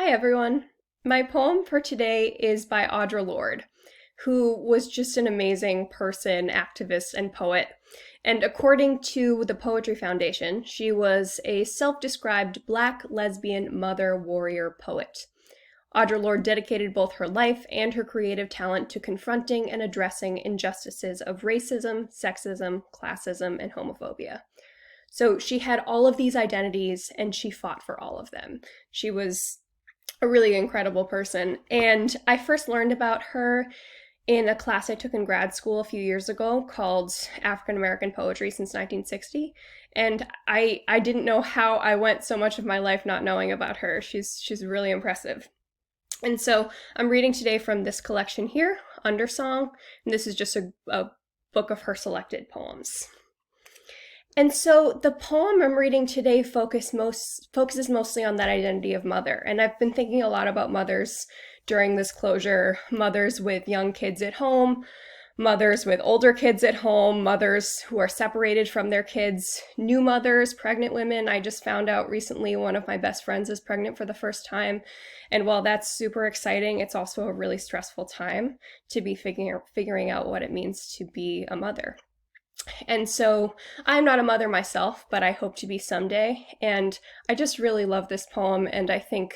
Hi everyone. My poem for today is by Audre Lorde, who was just an amazing person, activist, and poet. And according to the Poetry Foundation, she was a self-described Black lesbian mother warrior poet. Audre Lorde dedicated both her life and her creative talent to confronting and addressing injustices of racism, sexism, classism, and homophobia. So she had all of these identities and she fought for all of them. She was a really incredible person. And I first learned about her in a class I took in grad school a few years ago called African American Poetry since 1960. And I didn't know how I went so much of my life not knowing about her. She's really impressive. And so I'm reading today from this collection here, Undersong, and this is just a book of her selected poems. And so the poem I'm reading today focuses mostly on that identity of mother. And I've been thinking a lot about mothers during this closure, mothers with young kids at home, mothers with older kids at home, mothers who are separated from their kids, new mothers, pregnant women. I just found out recently one of my best friends is pregnant for the first time. And while that's super exciting, it's also a really stressful time to be figuring out what it means to be a mother. And so I'm not a mother myself, but I hope to be someday. And I just really love this poem. And I think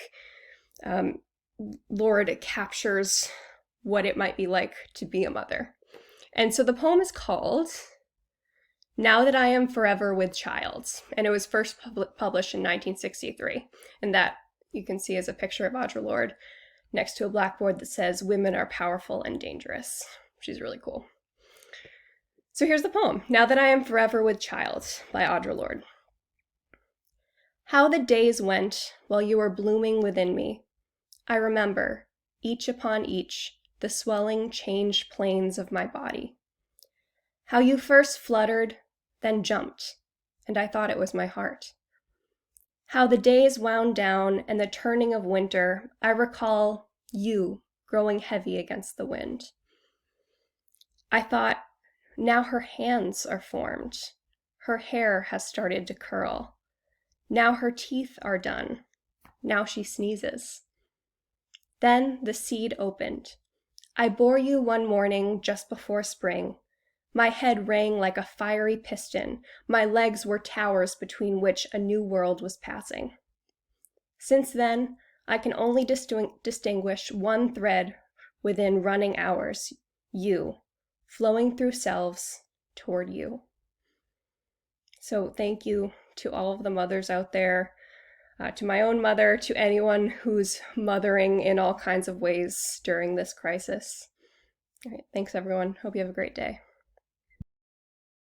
Lorde captures what it might be like to be a mother. And so the poem is called Now That I Am Forever with Child. And it was first published in 1963. And that you can see is a picture of Audre Lorde next to a blackboard that says, "Women are powerful and dangerous." She's really cool. So here's the poem, Now That I Am Forever with Child, by Audre Lorde. How the days went while you were blooming within me. I remember, each upon each, the swelling changed planes of my body. How you first fluttered, then jumped, and I thought it was my heart. How the days wound down and the turning of winter, I recall you growing heavy against the wind. I thought, now her hands are formed. Her hair has started to curl. Now her teeth are done. Now she sneezes. Then the seed opened. I bore you one morning just before spring. My head rang like a fiery piston. My legs were towers between which a new world was passing. Since then, I can only distinguish one thread within running hours, you, flowing through selves toward you. So thank you to all of the mothers out there, to my own mother, to anyone who's mothering in all kinds of ways during this crisis. All right, thanks everyone. Hope you have a great day.